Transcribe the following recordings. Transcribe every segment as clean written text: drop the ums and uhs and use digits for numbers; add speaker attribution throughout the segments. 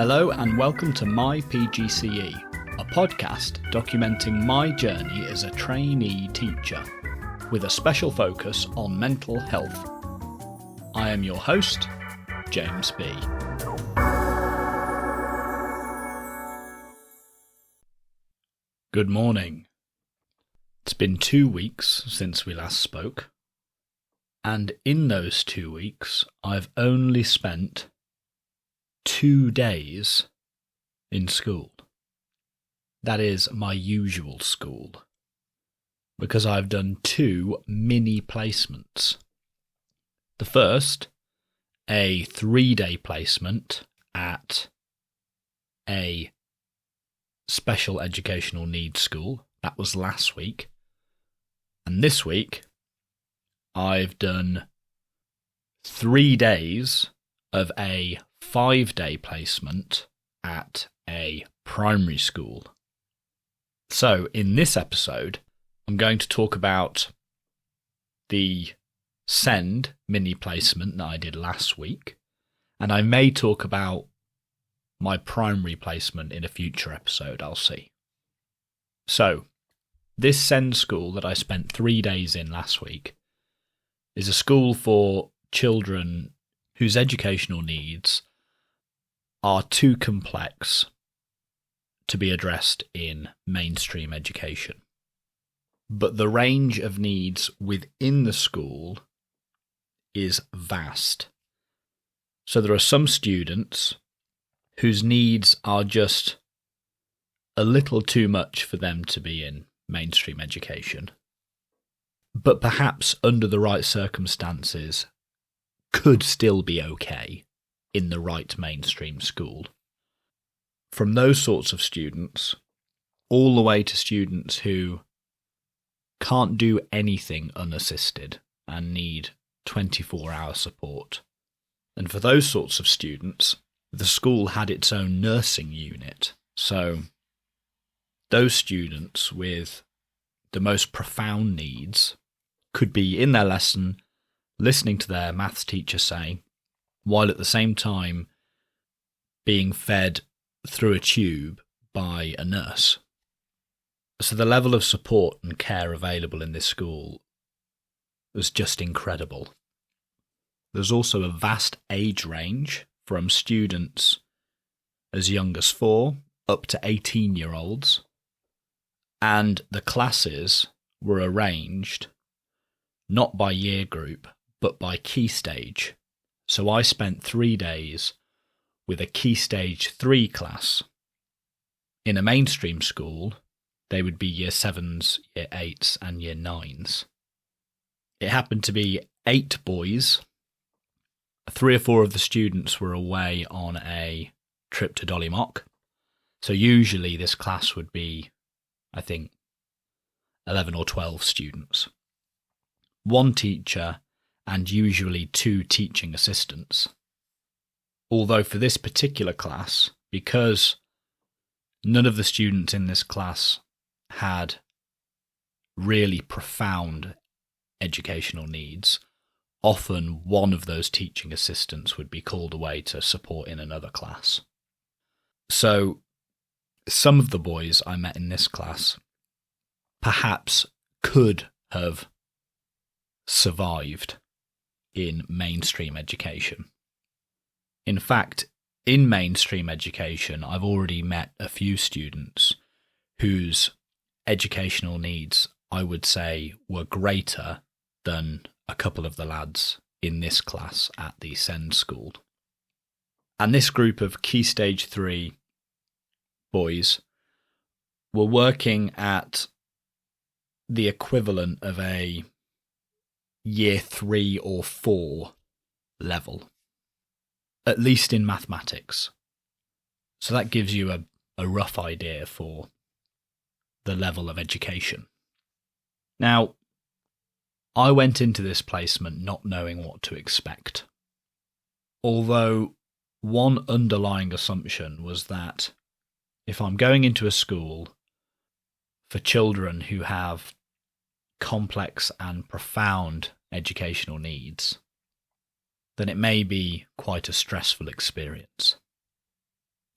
Speaker 1: Hello and welcome to My PGCE, a podcast documenting my journey as a trainee teacher, with a special focus on mental health. I am your host, James B. Good morning. It's been 2 weeks since we last spoke, and in those 2 weeks I've only spent 2 days in school. That is my usual school, because I've done 2 mini placements. The first, a 3-day placement at a special educational needs school. That was last week. And this week, I've done 3 days of a 5-day placement at a primary school. So, in this episode, I'm going to talk about the SEND mini placement that I did last week, and I may talk about my primary placement in a future episode, I'll see. So, this SEND school that I spent 3 days in last week is a school for children whose educational needs are too complex to be addressed in mainstream education. But the range of needs within the school is vast. So there are some students whose needs are just a little too much for them to be in mainstream education, but perhaps under the right circumstances could still be okay in the right mainstream school. From those sorts of students, all the way to students who can't do anything unassisted and need 24-hour support. And for those sorts of students, the school had its own nursing unit. So those students with the most profound needs could be in their lesson, listening to their maths teacher say, while at the same time being fed through a tube by a nurse. So the level of support and care available in this school was just incredible. There's also a vast age range from students as young as 4 up to 18-year-olds, and the classes were arranged not by year group but by key stage. So I spent 3 days with a Key Stage 3 class. In a mainstream school, they would be Year 7s, Year 8s and Year 9s. It happened to be 8 boys. 3 or 4 of the students were away on a trip to Dollymount. So usually this class would be, I think, 11 or 12 students. 1 teacher and usually 2 teaching assistants. Although for this particular class, because none of the students in this class had really profound educational needs, often one of those teaching assistants would be called away to support in another class. So some of the boys I met in this class perhaps could have survived in mainstream education. In fact, in mainstream education, I've already met a few students whose educational needs, I would say, were greater than a couple of the lads in this class at the SEND school. And this group of Key Stage 3 boys were working at the equivalent of a Year 3 or 4 level, at least in mathematics. So that gives you a rough idea for the level of education. Now, I went into this placement not knowing what to expect. Although one underlying assumption was that if I'm going into a school for children who have complex and profound educational needs, then it may be quite a stressful experience.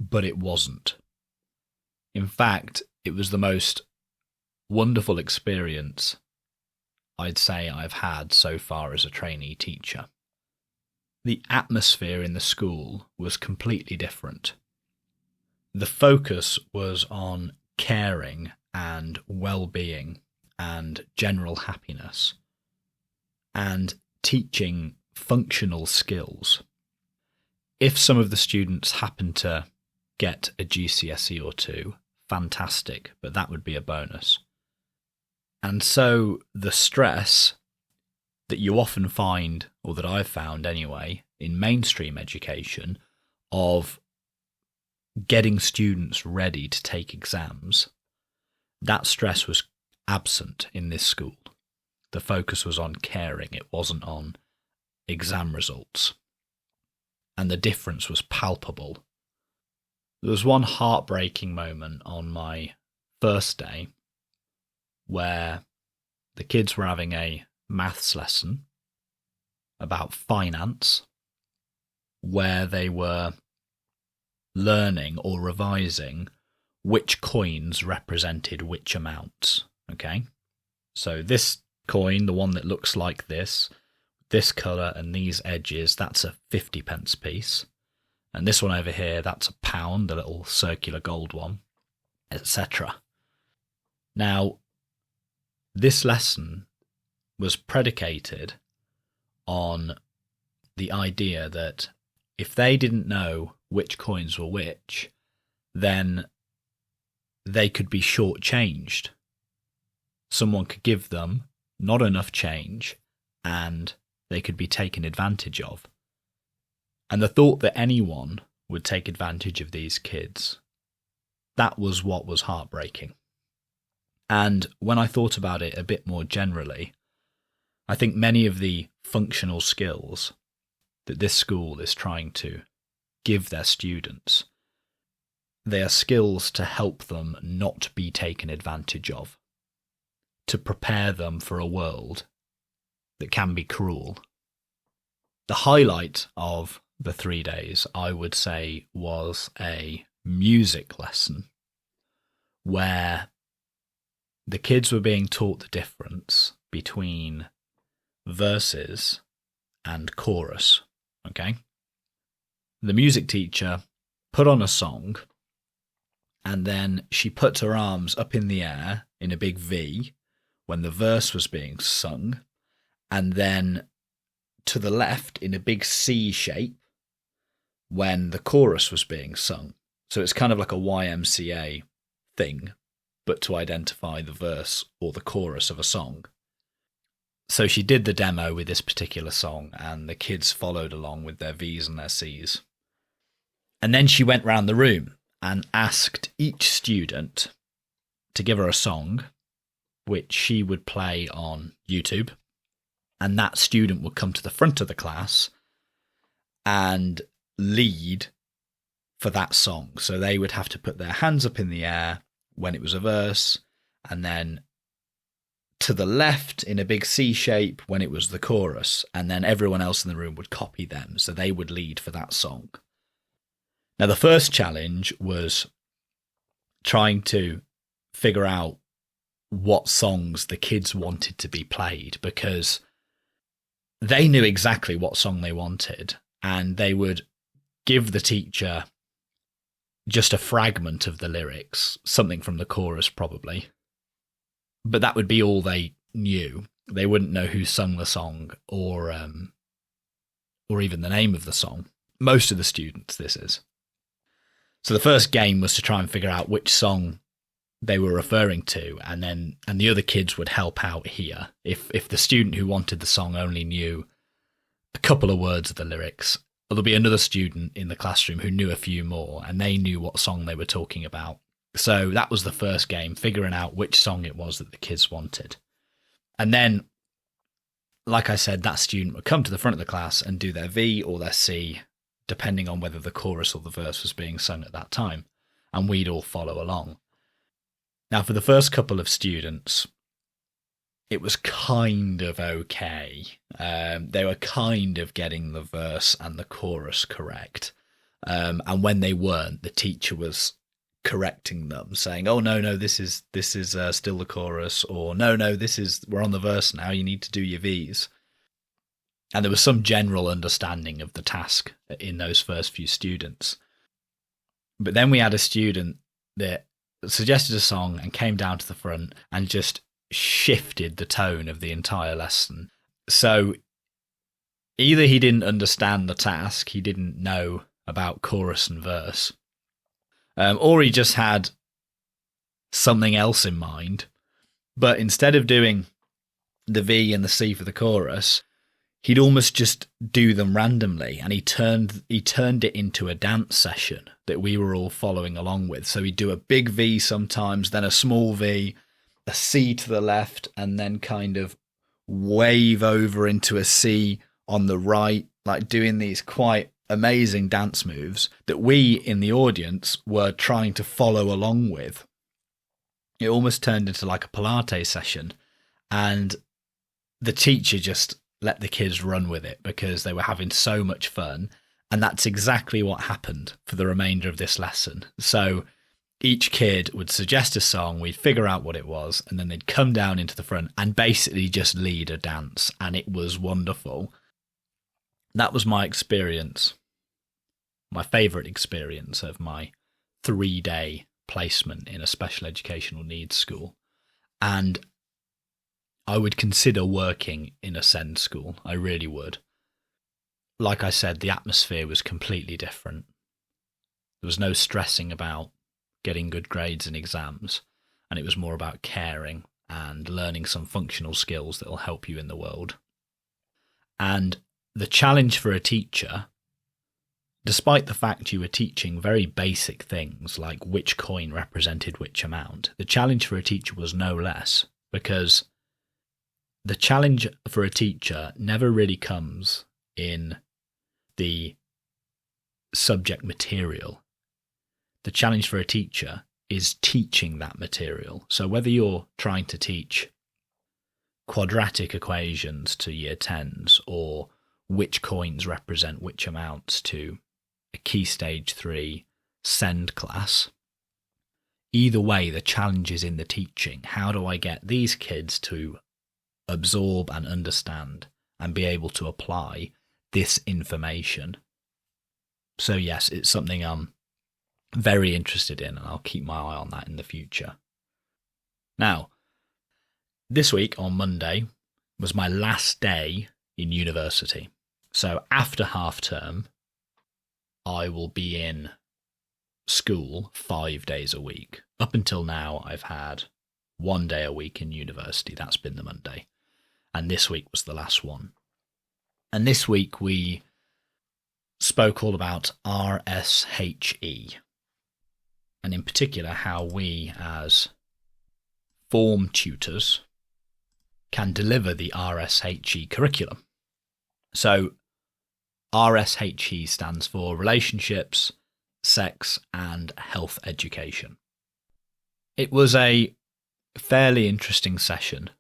Speaker 1: but it wasn't. In fact, it was the most wonderful experience I'd say I've had so far as a trainee teacher. The atmosphere in the school was completely different. The focus was on caring and well-being and general happiness and teaching functional skills. If some of the students happened to get a GCSE or two, fantastic, but that would be a bonus. And so the stress that you often find, or that I've found anyway, in mainstream education of getting students ready to take exams, that stress was absent in this school. The focus was on caring, it wasn't on exam results. And the difference was palpable. There was one heartbreaking moment on my first day where the kids were having a maths lesson about finance, where they were learning or revising which coins represented which amounts. Okay, so this coin, the one that looks like this colour and these edges, that's a 50p piece. And this one over here, that's a pound, the little circular gold one, etc. Now, this lesson was predicated on the idea that if they didn't know which coins were which, then they could be shortchanged. Someone could give them not enough change and they could be taken advantage of. And the thought that anyone would take advantage of these kids, that was what was heartbreaking. And when I thought about it a bit more generally, I think many of the functional skills that this school is trying to give their students, they are skills to help them not be taken advantage of, to prepare them for a world that can be cruel. The highlight of the 3 days, I would say, was a music lesson where the kids were being taught the difference between verses and chorus, okay? The music teacher put on a song and then she put her arms up in the air in a big V when the verse was being sung, and then to the left in a big C shape when the chorus was being sung. So it's kind of like a YMCA thing, but to identify the verse or the chorus of a song. So she did the demo with this particular song, and the kids followed along with their V's and their C's. And then she went round the room and asked each student to give her a song, which she would play on YouTube. And that student would come to the front of the class and lead for that song. So they would have to put their hands up in the air when it was a verse, and then to the left in a big C shape when it was the chorus, and then everyone else in the room would copy them, so they would lead for that song. Now, the first challenge was trying to figure out what songs the kids wanted to be played, because they knew exactly what song they wanted, and they would give the teacher just a fragment of the lyrics, something from the chorus probably. But that would be all they knew. They wouldn't know who sung the song or even the name of the song. Most of the students, this is. So the first game was to try and figure out which song they were referring to, and the other kids would help out here. If the student who wanted the song only knew a couple of words of the lyrics, there'll be another student in the classroom who knew a few more, and they knew what song they were talking about. So that was the first game, figuring out which song it was that the kids wanted. And then, like I said, that student would come to the front of the class and do their V or their C, depending on whether the chorus or the verse was being sung at that time, and we'd all follow along. Now, for the first couple of students, it was kind of okay. They were kind of getting the verse and the chorus correct. And when they weren't, the teacher was correcting them, saying, "Oh no, this is still the chorus," or "No, we're on the verse now. You need to do your V's." And there was some general understanding of the task in those first few students. But then we had a student that suggested a song and came down to the front and just shifted the tone of the entire lesson. So either he didn't understand the task, he didn't know about chorus and verse, or he just had something else in mind. But instead of doing the V and the C for the chorus, he'd almost just do them randomly, and he turned it into a dance session that we were all following along with. So he'd do a big V sometimes, then a small V, a C to the left, and then kind of wave over into a C on the right, like doing these quite amazing dance moves that we in the audience were trying to follow along with. It almost turned into like a Pilates session, and the teacher just let the kids run with it because they were having so much fun. And that's exactly what happened for the remainder of this lesson. So each kid would suggest a song, we'd figure out what it was, and then they'd come down into the front and basically just lead a dance. And it was wonderful. That was my experience, my favourite experience of my 3-day placement in a special educational needs school. And I would consider working in a SEND school. I really would. Like I said, the atmosphere was completely different. There was no stressing about getting good grades in exams, and it was more about caring and learning some functional skills that will help you in the world. And the challenge for a teacher, despite the fact you were teaching very basic things like which coin represented which amount, the challenge for a teacher was no less, because the challenge for a teacher never really comes in the subject material. The challenge for a teacher is teaching that material. So whether you're trying to teach quadratic equations to year 10s or which coins represent which amounts to a Key Stage 3 SEND class, either way, the challenge is in the teaching. How do I get these kids to absorb and understand and be able to apply this information? So yes, it's something I'm very interested in, and I'll keep my eye on that in the future. Now, this week on Monday was my last day in university. So after half term, I will be in school 5 days a week. Up until now, I've had 1 day a week in university. That's been the Monday. And this week was the last one. And this week we spoke all about RSHE. And in particular, how we as form tutors can deliver the RSHE curriculum. So RSHE stands for Relationships, Sex and Health Education. It was a fairly interesting session.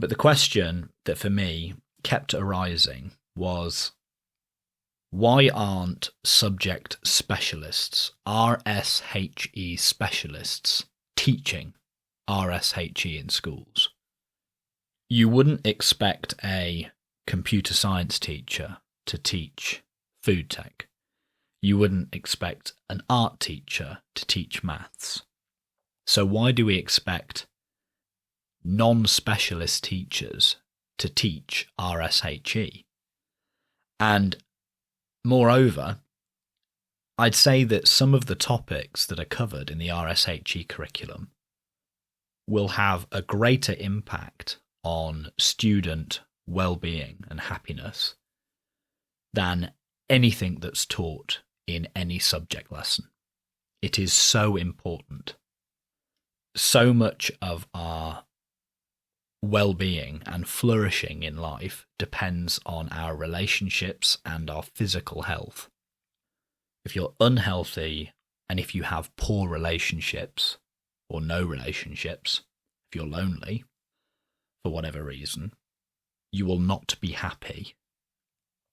Speaker 1: But the question that for me kept arising was, why aren't subject specialists, RSHE specialists, teaching RSHE in schools? You wouldn't expect a computer science teacher to teach food tech. You wouldn't expect an art teacher to teach maths. So why do we expect non-specialist teachers to teach RSHE? And moreover, I'd say that some of the topics that are covered in the RSHE curriculum will have a greater impact on student well-being and happiness than anything that's taught in any subject lesson. It is so important. So much of our well-being and flourishing in life depends on our relationships and our physical health. If you're unhealthy and if you have poor relationships or no relationships, if you're lonely for whatever reason, you will not be happy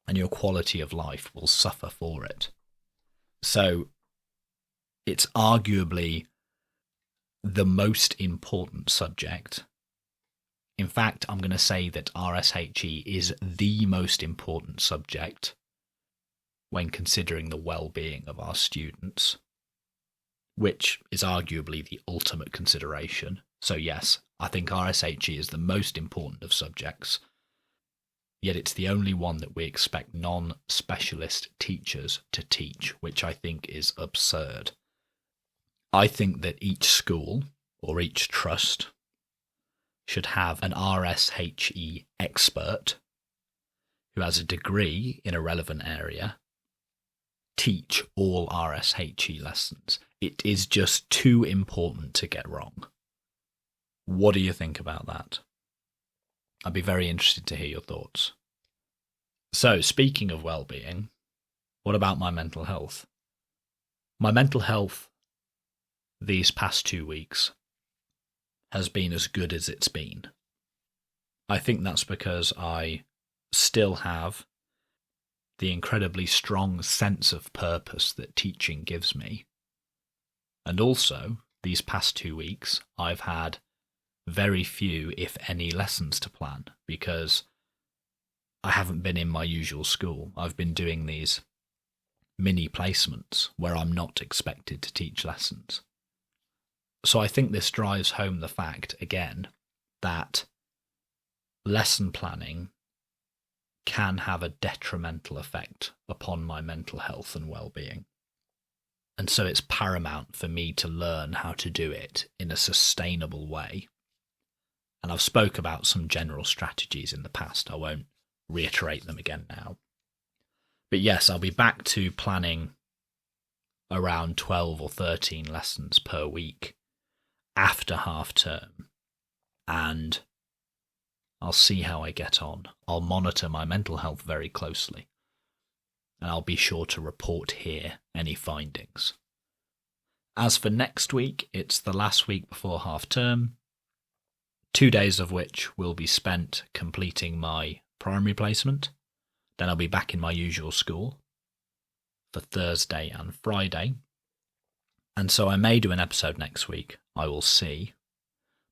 Speaker 1: and your quality of life will suffer for it. So it's arguably the most important subject. In fact, I'm going to say that RSHE is the most important subject when considering the well-being of our students, which is arguably the ultimate consideration. So yes, I think RSHE is the most important of subjects, yet it's the only one that we expect non-specialist teachers to teach, which I think is absurd. I think that each school or each trust should have an RSHE expert who has a degree in a relevant area teach all RSHE lessons. It is just too important to get wrong. What do you think about that? I'd be very interested to hear your thoughts. So, speaking of well-being, what about my mental health? My mental health these past 2 weeks has been as good as it's been. I think that's because I still have the incredibly strong sense of purpose that teaching gives me. And also, these past 2 weeks, I've had very few, if any, lessons to plan because I haven't been in my usual school. I've been doing these mini placements where I'm not expected to teach lessons. So I think this drives home the fact, again, that lesson planning can have a detrimental effect upon my mental health and well-being. And so it's paramount for me to learn how to do it in a sustainable way. And I've spoke about some general strategies in the past. I won't reiterate them again now. But yes, I'll be back to planning around 12 or 13 lessons per week after half term, and I'll see how I get on. I'll monitor my mental health very closely, and I'll be sure to report here any findings. As for next week, it's the last week before half term, 2 days of which will be spent completing my primary placement. Then I'll be back in my usual school for Thursday and Friday. And so I may do an episode next week, I will see,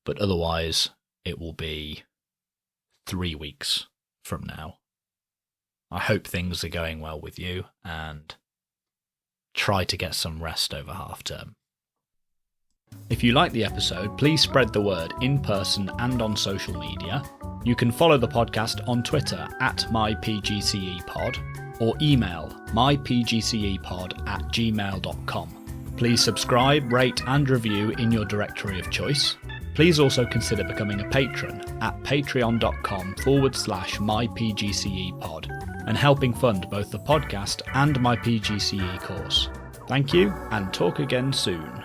Speaker 1: but otherwise it will be 3 weeks from now. I hope things are going well with you and try to get some rest over half term. If you like the episode, please spread the word in person and on social media. You can follow the podcast on Twitter @mypgcepod or email mypgcepod@gmail.com. Please subscribe, rate and review in your directory of choice. Please also consider becoming a patron at patreon.com/mypgcepod and helping fund both the podcast and my PGCE course. Thank you and talk again soon.